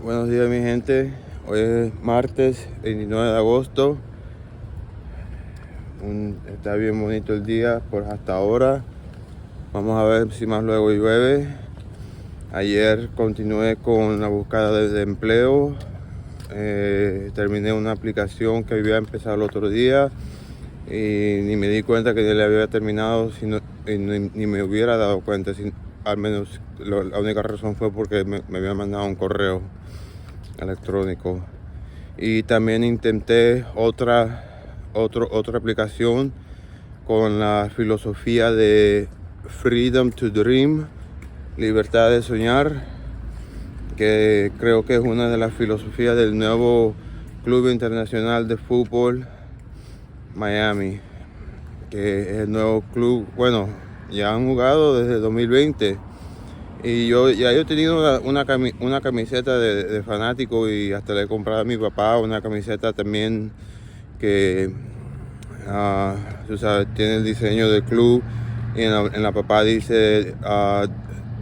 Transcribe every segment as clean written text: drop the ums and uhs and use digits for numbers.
Buenos días, mi gente. Hoy es martes 29 de agosto. Está bien bonito el día por hasta ahora. Vamos a ver si más luego llueve. Ayer continué con la búsqueda de empleo. Terminé una aplicación que había empezado el otro día y ni me di cuenta que ya le había terminado, ni me hubiera dado cuenta. Al menos la única razón fue porque me había mandado un correo electrónico. Y también intenté otra aplicación con la filosofía de Freedom to Dream, libertad de soñar, que creo que es una de las filosofías del nuevo Club Internacional de Fútbol Miami, que es el nuevo club. Bueno, ya han jugado desde 2020 y yo he tenido una camiseta de fanático, y hasta le he comprado a mi papá una camiseta también que tú sabes, tiene el diseño del club, y en la papá dice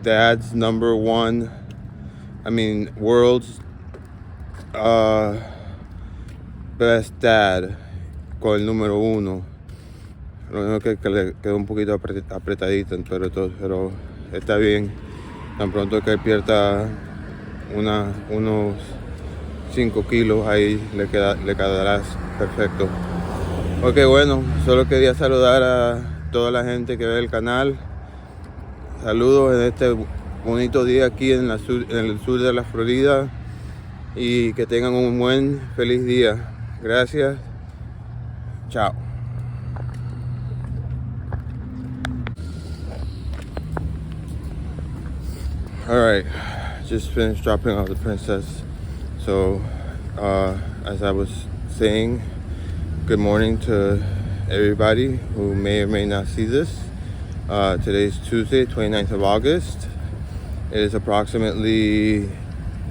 Dad's number one, world's best dad, con el número 1. Lo único que le quedó un poquito apretadito, pero está bien. Tan pronto que pierda unos 5 kilos, ahí le quedará perfecto. Ok, bueno, solo quería saludar a toda la gente que ve el canal. Saludos en este bonito día aquí en el sur de la Florida, y que tengan un feliz día. Gracias. Chao. Alright, just finished dropping off the princess. So, as I was saying, good morning to everybody who may or may not see this. Today's Tuesday, 29th of August. It is approximately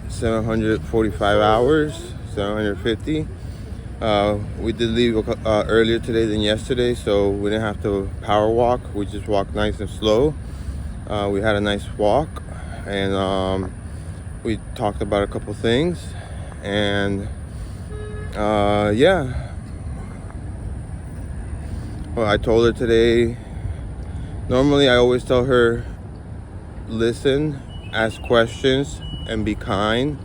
745 hours, 750. We did leave earlier today than yesterday, so we didn't have to power walk. We just walked nice and slow. We had a nice walk, and we talked about a couple things, and yeah. Well, I told her today, normally I always tell her, listen, ask questions, and be kind.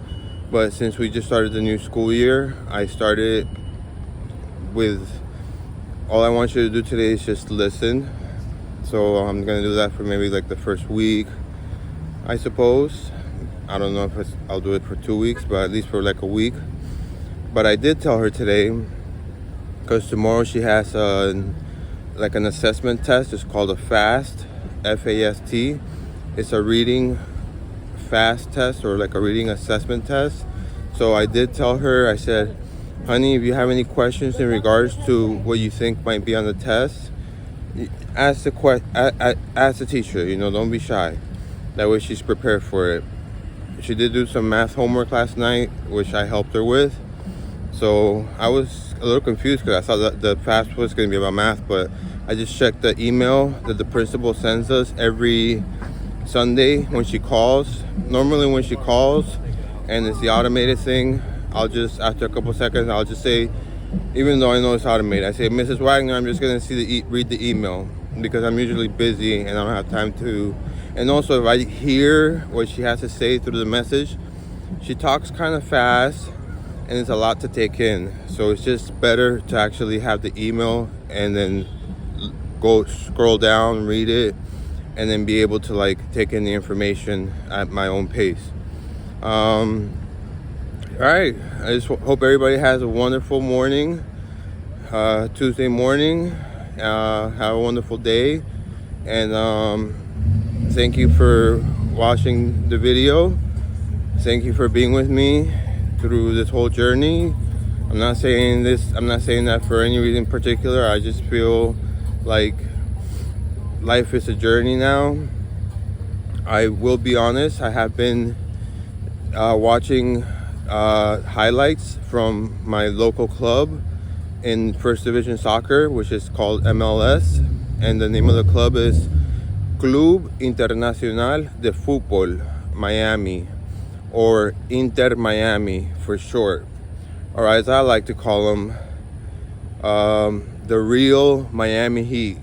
But since we just started the new school year, I started with, all I want you to do today is just listen. So I'm gonna do that for maybe like the first week, I suppose. I don't know if I'll do it for 2 weeks, but at least for like a week. But I did tell her today, because tomorrow she has like an assessment test. It's called a FAST, F-A-S-T. It's a reading fast test, or like a reading assessment test. So I did tell her, I said, honey, if you have any questions in regards to what you think might be on the test, ask the teacher, don't be shy. That way she's prepared for it. She did do some math homework last night, which I helped her with. So I was a little confused because I thought that the FAST was going to be about math, but I just checked the email that the principal sends us every Sunday when she calls. Normally when she calls and it's the automated thing, I'll just, after a couple seconds, I'll just say, even though I know it's automated, I say, Mrs. Wagner, I'm just going to read the email, because I'm usually busy and I don't have time to. And also, if I hear what she has to say through the message, she talks kind of fast and it's a lot to take in. So it's just better to actually have the email and then go scroll down, read it, and then be able to like take in the information at my own pace. All right, I just hope everybody has a wonderful morning, Tuesday morning. Have a wonderful day, and thank you for watching the video. Thank you for being with me through this whole journey. I'm not saying that for any reason in particular. I just feel like life is a journey now. I will be honest, I have been watching highlights from my local club in First Division Soccer, which is called MLS, and the name of the club is Club Internacional de Fútbol Miami, or Inter Miami for short, or as I like to call them, the real Miami Heat.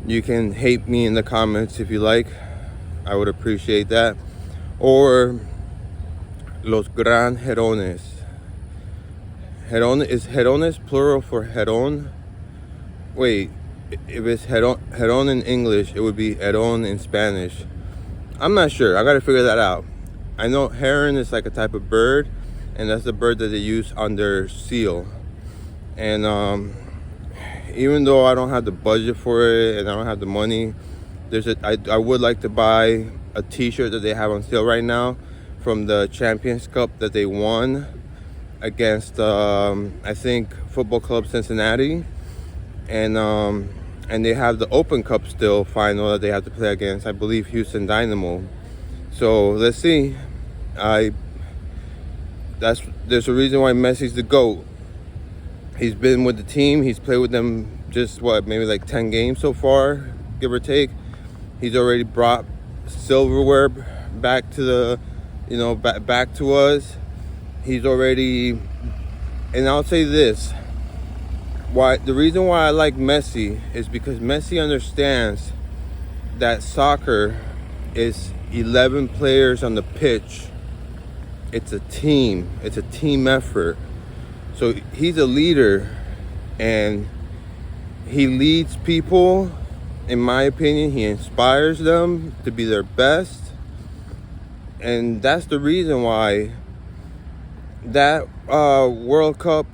You can hate me in the comments if you like. I would appreciate that. Or Los Gran Gerones. Is Gerones plural for Geron? Wait, if it's Geron in English, it would be Geron in Spanish. I'm not sure. I gotta figure that out. I know heron is like a type of bird, and that's the bird that they use on their seal. And even though I don't have the budget for it and I don't have the money, I would like to buy a t-shirt that they have on sale right now from the Champions Cup that they won against I think Football Club Cincinnati, and they have the Open Cup still final that they have to play against, I believe, Houston Dynamo. So let's see. There's a reason why Messi's the GOAT. He's been with the team. He's played with them just maybe like 10 games so far, give or take. He's already brought silverware back to the, back to us. He's already, and I'll say this. The reason why I like Messi is because Messi understands that soccer is 11 players on the pitch. It's a team. It's a team effort. So he's a leader, and he leads people. In my opinion, he inspires them to be their best. And that's the reason why that World Cup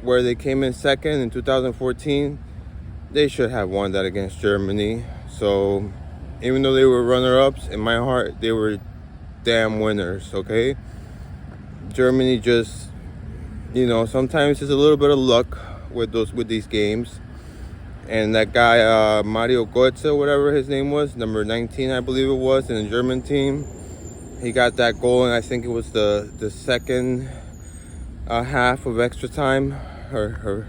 where they came in second in 2014, they should have won that against Germany. So even though they were runner-ups, in my heart, they were damn winners, okay? Germany just, sometimes it's a little bit of luck with these games. And that guy, Mario Götze, whatever his name was, number 19, I believe it was, in the German team, he got that goal, and I think it was the second half of extra time, or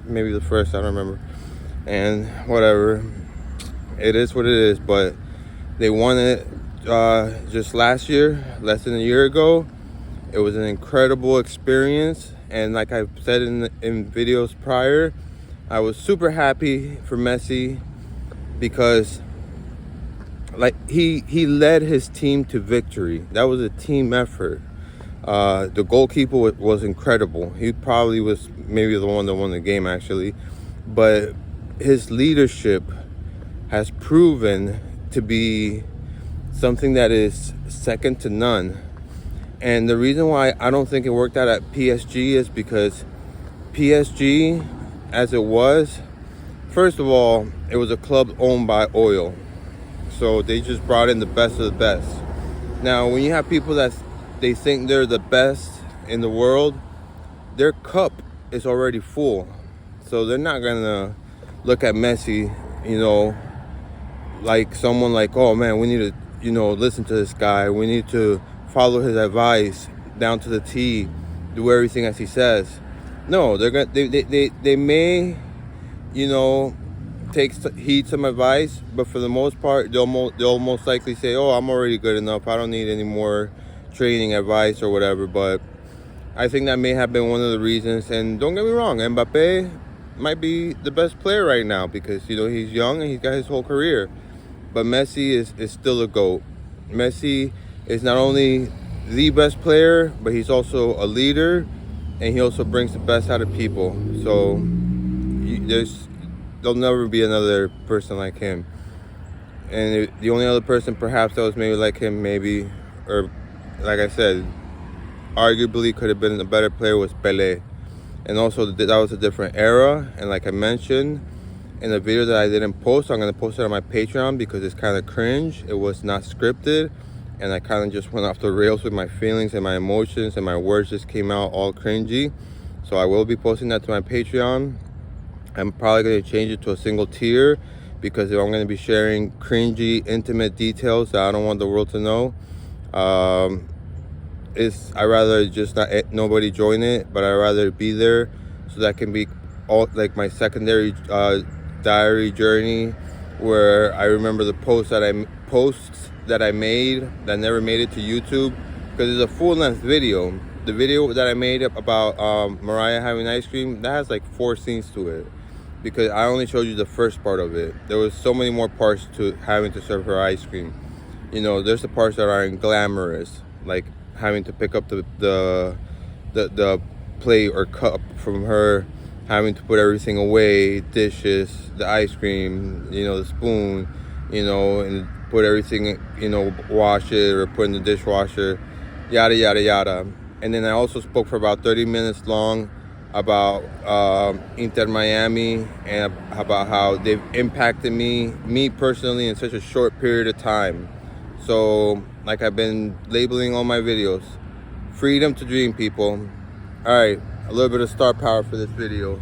maybe the first, I don't remember. And whatever, it is what it is. But they won it just last year, less than a year ago. It was an incredible experience, and like I've said in videos prior, I was super happy for Messi because he led his team to victory. That was a team effort. The goalkeeper was incredible. He probably was maybe the one that won the game, actually. But his leadership has proven to be something that is second to none. And the reason why I don't think it worked out at PSG is because PSG, as it was, first of all, it was a club owned by oil. So they just brought in the best of the best. Now, when you have people that they think they're the best in the world, their cup is already full. So they're not gonna look at Messi, like someone like, oh man, we need to, listen to this guy. We need to follow his advice down to the T, do everything as he says. No, they may, heed some advice, but for the most part, they'll most likely say, oh, I'm already good enough. I don't need any more training advice or whatever. But I think that may have been one of the reasons. And don't get me wrong, Mbappe might be the best player right now because, he's young and he's got his whole career. But Messi is still a GOAT. Messi is not only the best player, but he's also a leader, and he also brings the best out of people. So there'll never be another person like him. And the only other person perhaps that was maybe like him, or like I said, arguably could have been a better player, was Pelé. And also that was a different era. And like I mentioned in the video that I didn't post, I'm going to post it on my Patreon because it's kind of cringe. It was not scripted. And I kind of just went off the rails with my feelings and my emotions, and my words just came out all cringy. So I will be posting that to my Patreon. I'm probably going to change it to a single tier because if I'm going to be sharing cringy, intimate details that I don't want the world to know, I'd rather just not nobody join it, but I'd rather be there so that can be all like my secondary diary journey, where I remember the posts that I made that never made it to YouTube, because it's a full-length video. The video that I made about Mariah having ice cream, that has like 4 scenes to it, because I only showed you the first part of it. There was so many more parts to having to serve her ice cream. You know, there's the parts that aren't glamorous, like having to pick up the plate or cup from her, having to put everything away, dishes, the ice cream, you know, the spoon, you know, and put everything, you know, wash it or put in the dishwasher, yada yada yada. And then I also spoke for about 30 minutes long about Inter Miami, and about how they've impacted me personally in such a short period of time. So, like I've been labeling all my videos, freedom to dream, people. All right, a little bit of star power for this video.